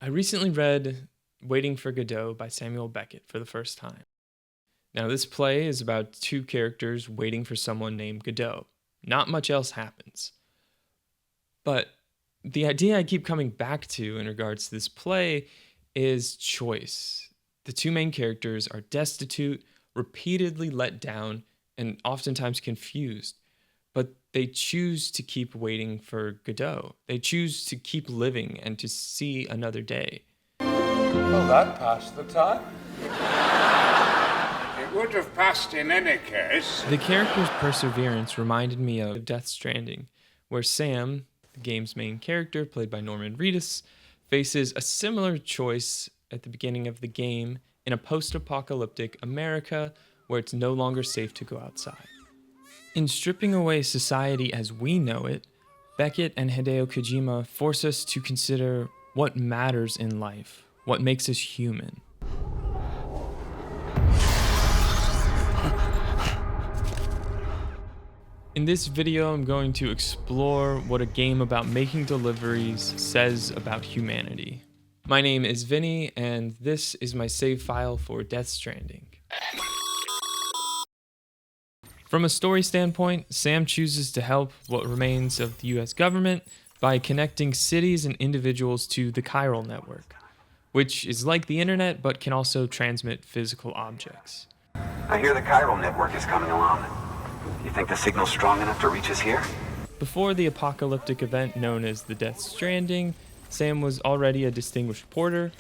I recently read Waiting for Godot by Samuel Beckett for the first time. Now, this play is about two characters waiting for someone named Godot. Not much else happens. But the idea I keep coming back to in regards to this play is choice. The two main characters are destitute, repeatedly let down, and oftentimes confused. But they choose to keep waiting for Godot. They choose to keep living and to see another day. Well, that passed the time. It would have passed in any case. The character's perseverance reminded me of Death Stranding, where Sam, the game's main character, played by Norman Reedus, faces a similar choice at the beginning of the game in a post-apocalyptic America where it's no longer safe to go outside. In stripping away society as we know it, Beckett and Hideo Kojima force us to consider what matters in life, what makes us human. In this video, I'm going to explore what a game about making deliveries says about humanity. My name is Vinnie, and this is my save file for Death Stranding. From a story standpoint, Sam chooses to help what remains of the US government by connecting cities and individuals to the chiral network, which is like the internet but can also transmit physical objects. I hear the chiral network is coming along. You think the signal's strong enough to reach us here? Before the apocalyptic event known as the Death Stranding, Sam was already a distinguished porter,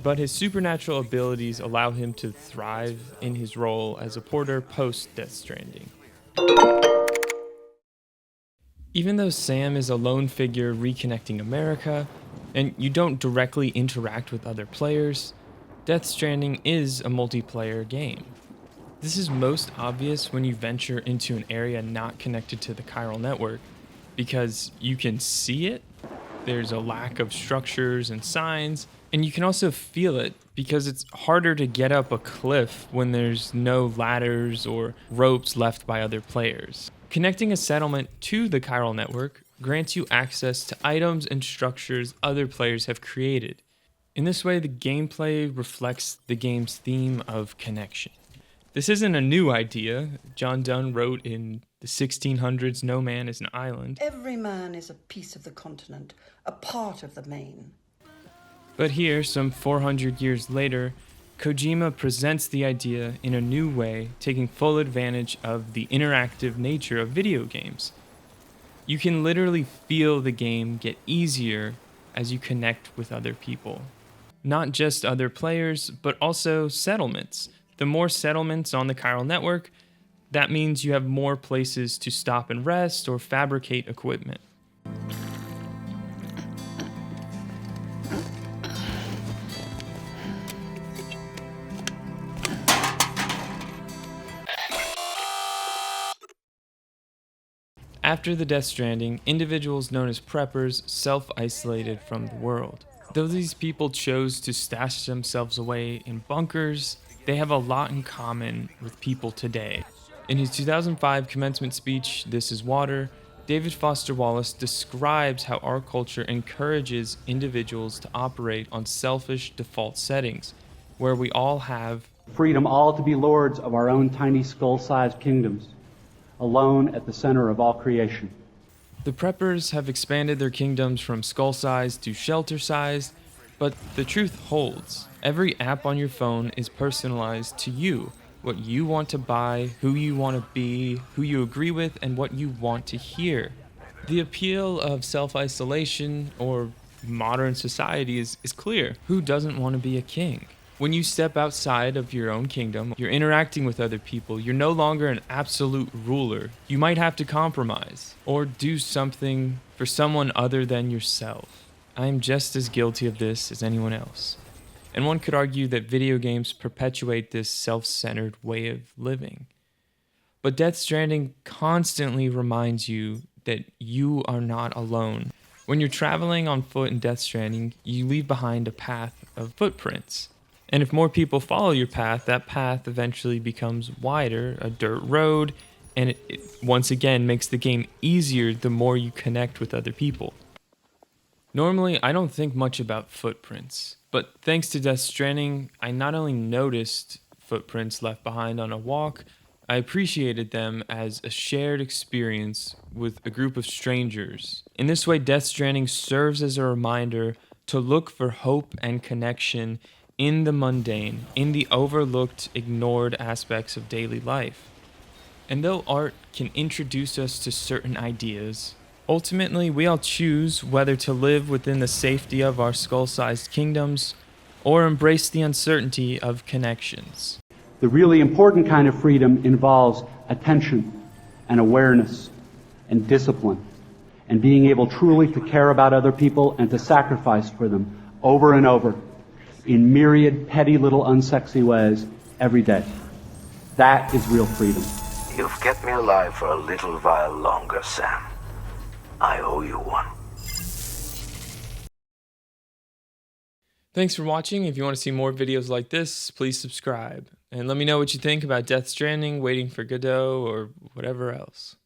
but his supernatural abilities allow him to thrive in his role as a porter post-Death Stranding. Even though Sam is a lone figure reconnecting America, and you don't directly interact with other players, Death Stranding is a multiplayer game. This is most obvious when you venture into an area not connected to the chiral network, because you can see it, there's a lack of structures and signs, and you can also feel it because it's harder to get up a cliff when there's no ladders or ropes left by other players. Connecting a settlement to the chiral network grants you access to items and structures other players have created. In this way, the gameplay reflects the game's theme of connection. This isn't a new idea. John Donne wrote in the 1600s, "No man is an island." Every man is a piece of the continent, a part of the main. But here, some 400 years later, Kojima presents the idea in a new way, taking full advantage of the interactive nature of video games. You can literally feel the game get easier as you connect with other people. Not just other players, but also settlements. The more settlements on the chiral network, that means you have more places to stop and rest or fabricate equipment. After the Death Stranding, individuals known as preppers self-isolated from the world. Though these people chose to stash themselves away in bunkers, they have a lot in common with people today. In his 2005 commencement speech, "This is Water," David Foster Wallace describes how our culture encourages individuals to operate on selfish default settings, where we all have freedom all to be lords of our own tiny skull-sized kingdoms, alone at the center of all creation. The preppers have expanded their kingdoms from skull-sized to shelter-sized, but the truth holds. Every app on your phone is personalized to you, what you want to buy, who you want to be, who you agree with, and what you want to hear. The appeal of self-isolation or modern society is clear. Who doesn't want to be a king? When you step outside of your own kingdom, you're interacting with other people. You're no longer an absolute ruler. You might have to compromise or do something for someone other than yourself. I'm just as guilty of this as anyone else. And one could argue that video games perpetuate this self-centered way of living. But Death Stranding constantly reminds you that you are not alone. When you're traveling on foot in Death Stranding, you leave behind a path of footprints. And if more people follow your path, that path eventually becomes wider, a dirt road, and it once again makes the game easier the more you connect with other people. Normally, I don't think much about footprints, but thanks to Death Stranding, I not only noticed footprints left behind on a walk, I appreciated them as a shared experience with a group of strangers. In this way, Death Stranding serves as a reminder to look for hope and connection in the mundane, in the overlooked, ignored aspects of daily life. And though art can introduce us to certain ideas, ultimately we all choose whether to live within the safety of our skull-sized kingdoms or embrace the uncertainty of connections. The really important kind of freedom involves attention and awareness and discipline and being able truly to care about other people and to sacrifice for them over and over in myriad petty little unsexy ways every day. That is real freedom. You've kept me alive for a little while longer, Sam. I owe you one. Thanks for watching. If you want to see more videos like this, please subscribe. And let me know what you think about Death Stranding, Waiting for Godot, or whatever else.